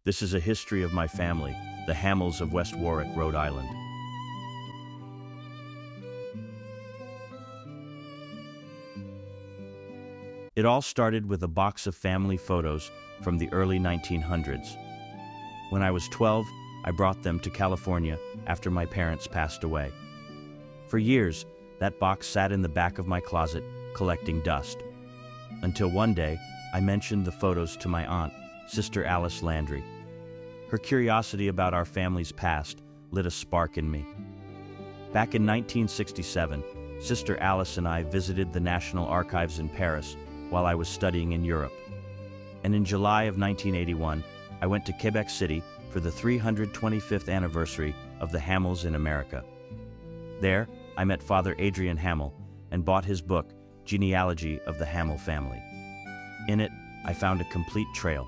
This is a history of my family, the Hamels of West Warwick, Rhode Island. It all started with a box of family photos from the early 1900s. When I was 12, I brought them to California after my parents passed away. For years, that box sat in the back of my closet, collecting dust. Until one day, I mentioned the photos to my aunt, Sister Alice Landry. Her curiosity about our family's past lit a spark in me. Back in 1967, Sister Alice and I visited the National Archives in Paris while I was studying in Europe. And in July of 1981, I went to Quebec City for the 325th anniversary of the Hamels in America. There, I met Father Adrian Hamel and bought his book, Genealogy of the Hamel Family. In it, I found a complete trail,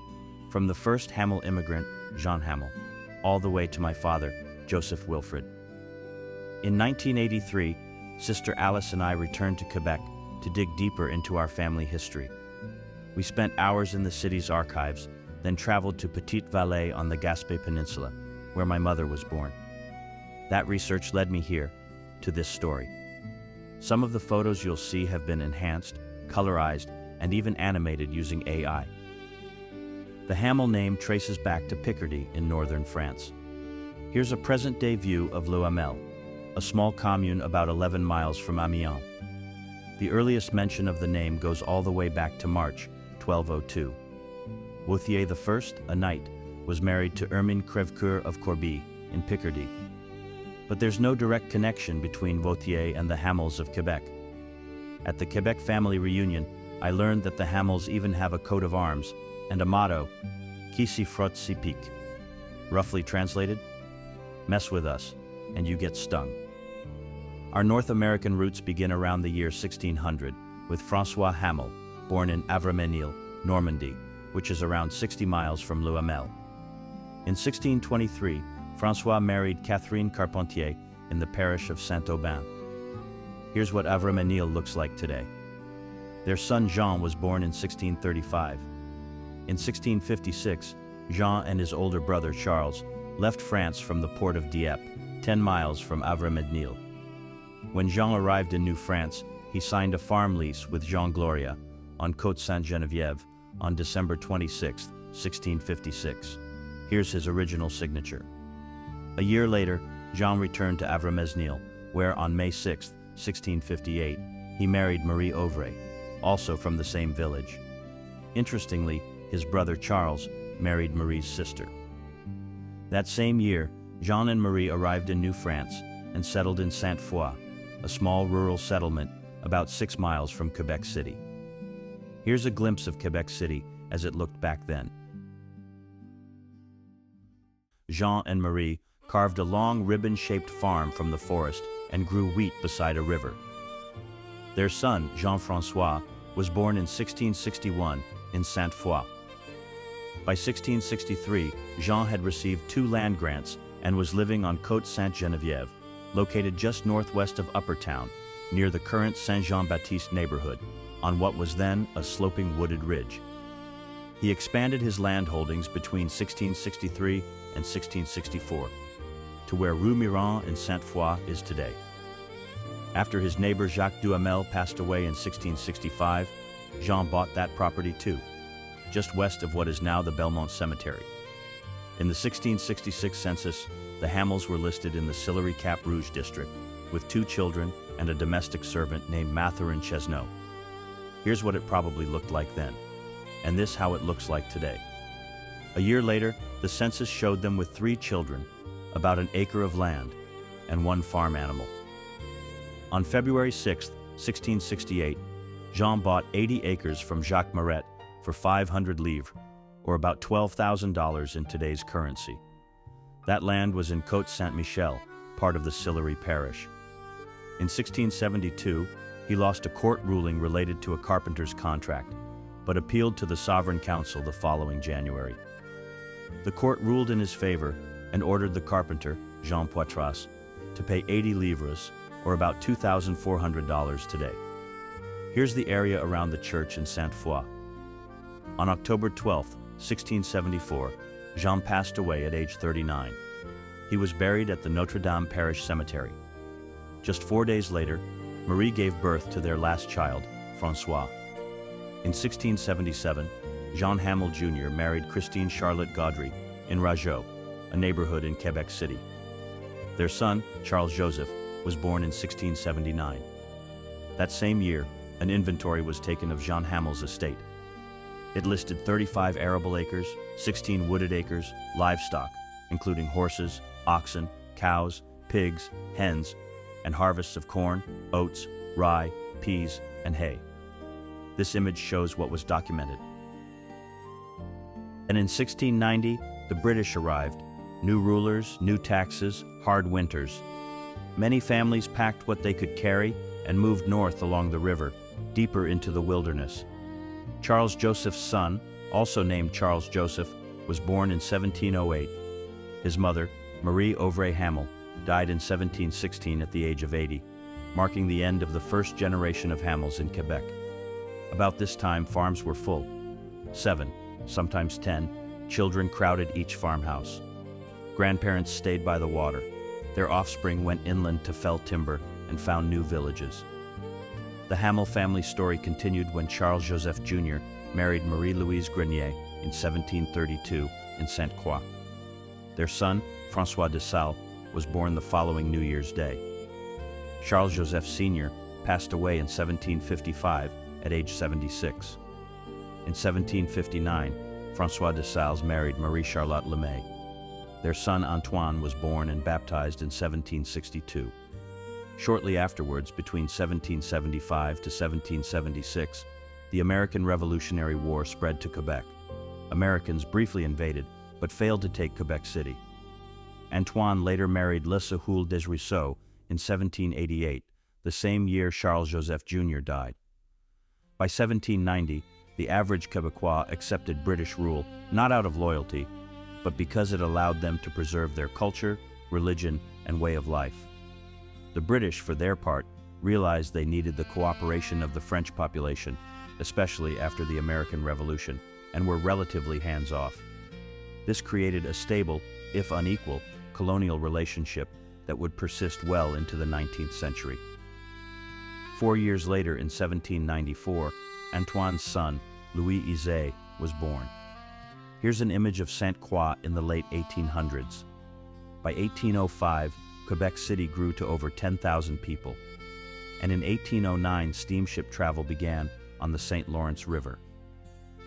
from the first Hamel immigrant, Jean Hamel, all the way to my father, Joseph Wilfrid. In 1983, Sister Alice and I returned to Quebec to dig deeper into our family history. We spent hours in the city's archives, then traveled to Petite Vallée on the Gaspé Peninsula, where my mother was born. That research led me here, to this story. Some of the photos you'll see have been enhanced, colorized, and even animated using AI. The Hamel name traces back to Picardy in northern France. Here's a present-day view of Le Hamel, a small commune about 11 miles from Amiens. The earliest mention of the name goes all the way back to March 1202. Wauthier I, a knight, was married to Hermine Crèvecoeur of Corbie in Picardy. But there's no direct connection between Wauthier and the Hamels of Quebec. At the Quebec family reunion, I learned that the Hamels even have a coat of arms and a motto, Qui s'y frotte s'y pique. Roughly translated, mess with us, and you get stung. Our North American roots begin around the year 1600 with François Hamel, born in Avraménil, Normandy, which is around 60 miles from Le Hamel. In 1623, François married Catherine Carpentier in the parish of Saint-Aubin. Here's what Avraménil looks like today. Their son Jean was born in 1635. In 1656, Jean and his older brother Charles left France from the port of Dieppe, 10 miles from Avraménil. When Jean arrived in New France, he signed a farm lease with Jean Gloria on Côte Sainte-Geneviève on December 26, 1656. Here's his original signature. A year later, Jean returned to Avraménil, where on May 6, 1658, he married Marie Auvray, also from the same village. Interestingly, his brother Charles married Marie's sister. That same year, Jean and Marie arrived in New France and settled in Sainte-Foy, a small rural settlement about 6 miles from Quebec City. Here's a glimpse of Quebec City as it looked back then. Jean and Marie carved a long ribbon-shaped farm from the forest and grew wheat beside a river. Their son, Jean-François, was born in 1661 in Sainte-Foy. By 1663, Jean had received 2 land grants and was living on Côte Sainte-Geneviève, located just northwest of Upper Town, near the current Saint-Jean-Baptiste neighborhood, on what was then a sloping wooded ridge. He expanded his land holdings between 1663 and 1664, to where Rue Miron in Sainte-Foy is today. After his neighbor Jacques Duhamel passed away in 1665, Jean bought that property too, just west of what is now the Belmont Cemetery. In the 1666 census, the Hamels were listed in the Sillery Cap Rouge district, with 2 children and a domestic servant named Mathurin Chesneau. Here's what it probably looked like then, and this how it looks like today. A year later, the census showed them with 3 children, about an acre of land, and 1 farm animal. On February 6, 1668, Jean bought 80 acres from Jacques Maret for 500 livres, or about $12,000 in today's currency. That land was in Côte Saint-Michel, part of the Sillery parish. In 1672, he lost a court ruling related to a carpenter's contract, but appealed to the Sovereign Council the following January. The court ruled in his favor and ordered the carpenter, Jean Poitras, to pay 80 livres, or about $2,400 today. Here's the area around the church in Sainte-Foy. On October 12, 1674, Jean passed away at age 39. He was buried at the Notre Dame Parish Cemetery. Just 4 days later, Marie gave birth to their last child, François. In 1677, Jean Hamel Jr. married Christine Charlotte Gaudry in Rhode, a neighborhood in Quebec City. Their son, Charles Joseph, was born in 1679. That same year, an inventory was taken of Jean Hamel's estate. It listed 35 arable acres, 16 wooded acres, livestock, including horses, oxen, cows, pigs, hens, and harvests of corn, oats, rye, peas, and hay. This image shows what was documented. And in 1690, the British arrived. New rulers, new taxes, hard winters. Many families packed what they could carry and moved north along the river, deeper into the wilderness. Charles Joseph's son, also named Charles Joseph, was born in 1708. His mother, Marie Auvray Hamel, died in 1716 at the age of 80, marking the end of the first generation of Hamels in Quebec. About this time, farms were full. 7, sometimes 10, children crowded each farmhouse. Grandparents stayed by the water. Their offspring went inland to fell timber and found new villages. The Hamel family story continued when Charles Joseph Jr. married Marie-Louise Grenier in 1732 in Sainte Croix. Their son, François de Sales, was born the following New Year's Day. Charles Joseph Sr. passed away in 1755 at age 76. In 1759, François de Sales married Marie-Charlotte Lemay. Their son Antoine was born and baptized in 1762. Shortly afterwards, between 1775 to 1776, the American Revolutionary War spread to Quebec. Americans briefly invaded, but failed to take Quebec City. Antoine later married Le Sahoul des Ruisseaux in 1788, the same year Charles Joseph Jr. died. By 1790, the average Quebecois accepted British rule not out of loyalty, but because it allowed them to preserve their culture, religion, and way of life. The British, for their part, realized they needed the cooperation of the French population, especially after the American Revolution, and were relatively hands-off. This created a stable, if unequal, colonial relationship that would persist well into the 19th century. 4 years later, in 1794, Antoine's son, Louis Izé, was born. Here's an image of Sainte Croix in the late 1800s. By 1805, Quebec City grew to over 10,000 people, and in 1809 steamship travel began on the St. Lawrence River.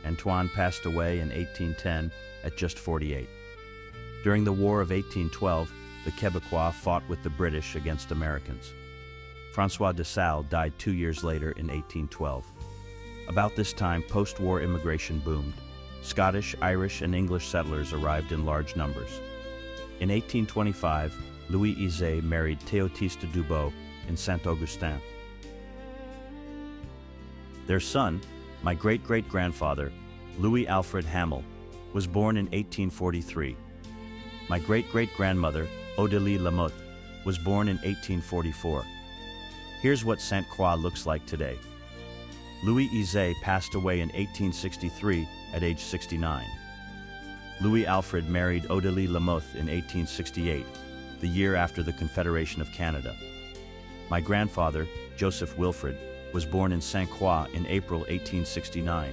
Antoine passed away in 1810 at just 48. During the War of 1812, the Quebecois fought with the British against Americans. François de Sales died 2 years later in 1812. About this time, post-war immigration boomed. Scottish, Irish, and English settlers arrived in large numbers. In 1825, Louis Izé married Théotiste Dubois in Saint-Augustin. Their son, my great-great-grandfather, Louis Alfred Hamel, was born in 1843. My great-great-grandmother, Odélie Lamotte, was born in 1844. Here's what Sainte Croix looks like today. Louis Izé passed away in 1863 at age 69. Louis Alfred married Odélie Lamotte in 1868, the year after the Confederation of Canada. My grandfather, Joseph Wilfrid, was born in Sainte Croix in April 1869.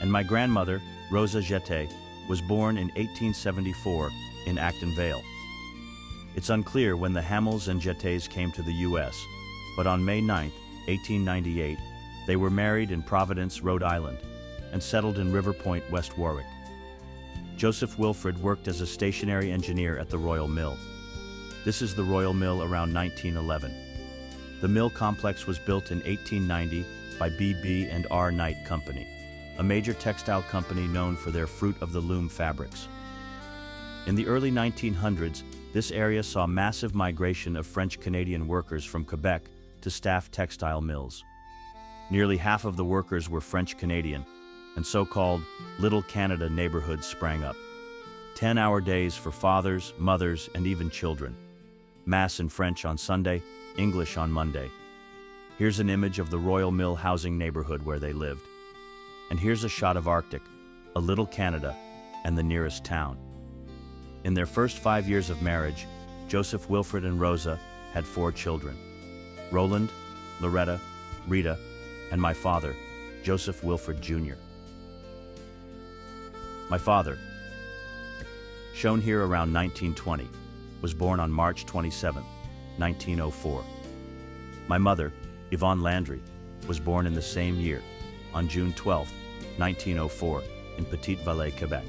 And my grandmother, Rosa Jeté, was born in 1874 in Acton Vale. It's unclear when the Hamels and Jetés came to the U.S., but on May 9, 1898, they were married in Providence, Rhode Island, and settled in River Point, West Warwick. Joseph Wilfrid worked as a stationary engineer at the Royal Mill. This is the Royal Mill around 1911. The mill complex was built in 1890 by B.B.&R. Knight Company, a major textile company known for their fruit-of-the-loom fabrics. In the early 1900s, this area saw massive migration of French-Canadian workers from Quebec to staff textile mills. Nearly half of the workers were French-Canadian, and so-called Little Canada neighborhoods sprang up. 10-hour days for fathers, mothers, and even children. Mass in French on Sunday, English on Monday. Here's an image of the Royal Mill housing neighborhood where they lived. And here's a shot of Arctic, a little Canada, and the nearest town. In their first 5 years of marriage, Joseph, Wilfred, and Rosa had 4 children: Roland, Loretta, Rita, and my father, Joseph Wilfred Jr. My father, shown here around 1920, was born on March 27, 1904. My mother, Yvonne Landry, was born in the same year, on June 12, 1904, in Petite-Vallée, Quebec.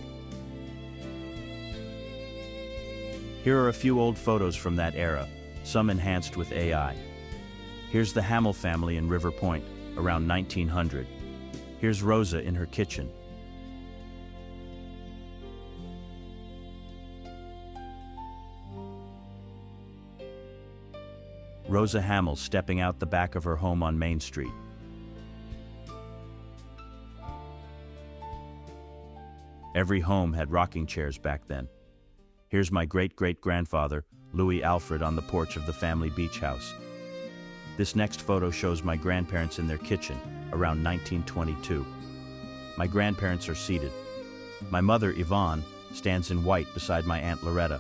Here are a few old photos from that era, some enhanced with AI. Here's the Hamel family in River Point, around 1900. Here's Rosa in her kitchen. Rosa Hamel stepping out the back of her home on Main Street. Every home had rocking chairs back then. Here's my great-great-grandfather, Louis Alfred, on the porch of the family beach house. This next photo shows my grandparents in their kitchen, around 1922. My grandparents are seated. My mother, Yvonne, stands in white beside my Aunt Loretta.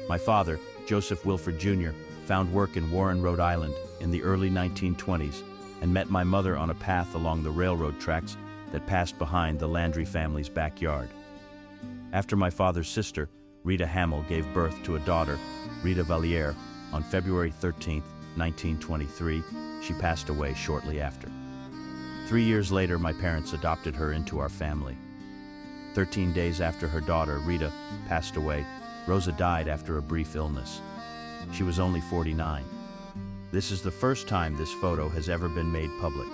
My father, Joseph Wilfred Jr., found work in Warren, Rhode Island in the early 1920s and met my mother on a path along the railroad tracks that passed behind the Landry family's backyard. After my father's sister, Rita Hamel, gave birth to a daughter, Rita Valliere, on February 13, 1923, she passed away shortly after. 3 years later, my parents adopted her into our family. 13 days after her daughter, Rita, passed away, Rosa died after a brief illness. She was only 49. This is the first time this photo has ever been made public.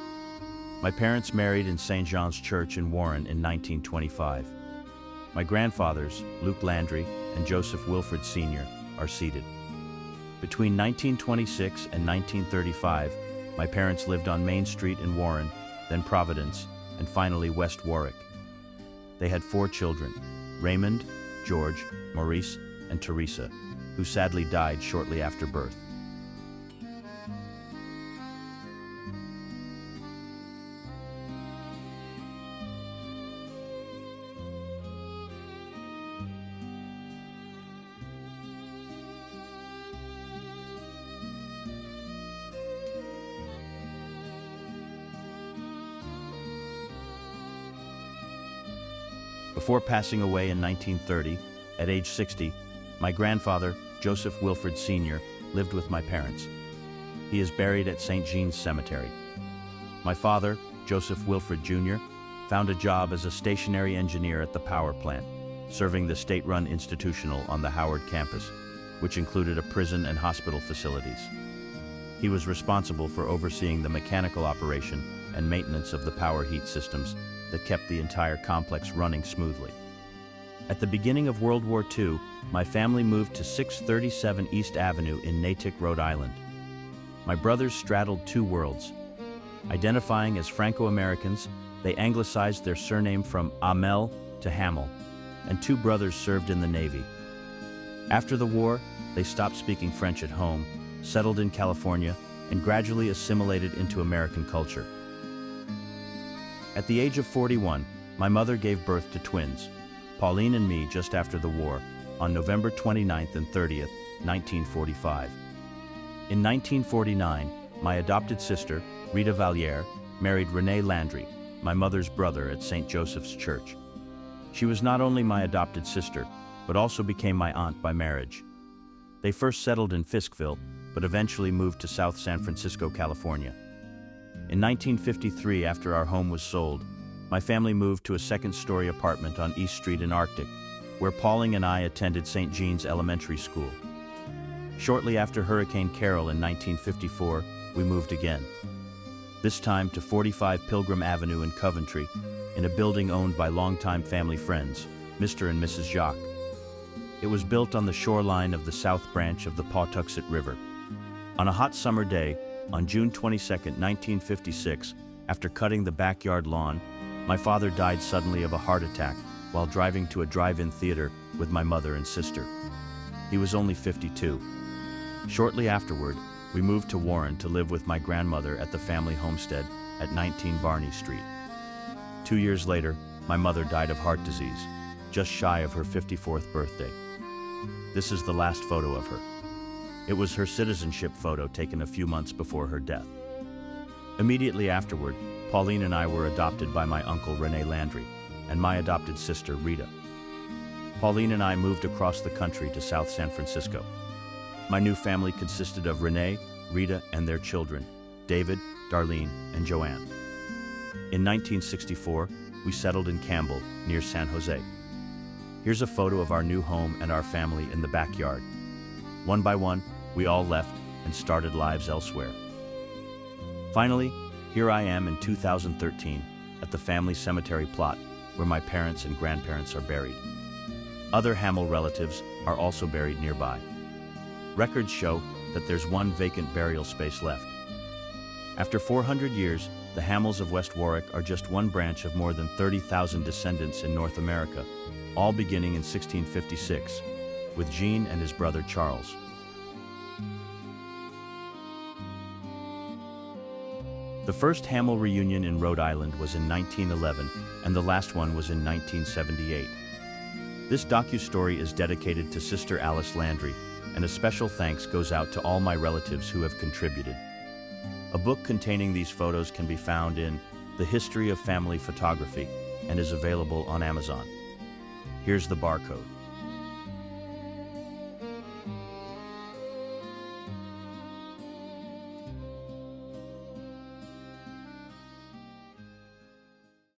My parents married in St. John's Church in Warren in 1925. My grandfathers, Luke Landry and Joseph Wilfred Sr., are seated. Between 1926 and 1935, my parents lived on Main Street in Warren, then Providence, and finally West Warwick. They had 4 children: Raymond, George, Maurice, and Teresa, who sadly died shortly after birth. Before passing away in 1930, at age 60, my grandfather, Joseph Wilfred Sr., lived with my parents. He is buried at St. Jean's Cemetery. My father, Joseph Wilfred Jr., found a job as a stationary engineer at the power plant, serving the state-run institutional on the Howard campus, which included a prison and hospital facilities. He was responsible for overseeing the mechanical operation and maintenance of the power heat systems that kept the entire complex running smoothly. At the beginning of World War II, my family moved to 637 East Avenue in Natick, Rhode Island. My brothers straddled 2 worlds. Identifying as Franco-Americans, they anglicized their surname from Hamel to Hamel, and 2 brothers served in the Navy. After the war, they stopped speaking French at home, settled in California, and gradually assimilated into American culture. At the age of 41, my mother gave birth to twins, Pauline and me, just after the war, on November 29th and 30th, 1945. In 1949, my adopted sister, Rita Valliere, married René Landry, my mother's brother, at St. Joseph's Church. She was not only my adopted sister, but also became my aunt by marriage. They first settled in Fiskville, but eventually moved to South San Francisco, California. In 1953, after our home was sold, my family moved to a 2nd-story apartment on East Street in Arctic, where Pauline and I attended St. Jean's Elementary School. Shortly after Hurricane Carol in 1954, we moved again. This time to 45 Pilgrim Avenue in Coventry, in a building owned by longtime family friends, Mr. and Mrs. Jacques. It was built on the shoreline of the South Branch of the Pawtuxet River. On a hot summer day, on June 22, 1956, after cutting the backyard lawn, my father died suddenly of a heart attack while driving to a drive-in theater with my mother and sister. He was only 52. Shortly afterward, we moved to Warren to live with my grandmother at the family homestead at 19 Barney Street. 2 years later, my mother died of heart disease. just shy of her 54th birthday. This is the last photo of her. It was her citizenship photo taken a few months before her death. Immediately afterward, Pauline and I were adopted by my uncle Rene Landry and my adopted sister Rita. Pauline and I moved across the country to South San Francisco. My new family consisted of Rene, Rita, and their children, David, Darlene, and Joanne. In 1964, we settled in Campbell, near San Jose. Here's a photo of our new home and our family in the backyard. One by one, we all left and started lives elsewhere. Finally, here I am in 2013 at the family cemetery plot where my parents and grandparents are buried. Other Hamel relatives are also buried nearby. Records show that there's one vacant burial space left. After 400 years, the Hamels of West Warwick are just one branch of more than 30,000 descendants in North America, all beginning in 1656, with Jean and his brother Charles. The first Hamel reunion in Rhode Island was in 1911, and the last one was in 1978. This docustory is dedicated to Sister Alice Landry, and a special thanks goes out to all my relatives who have contributed. A book containing these photos can be found in The History of Family Photography and is available on Amazon. Here's the barcode.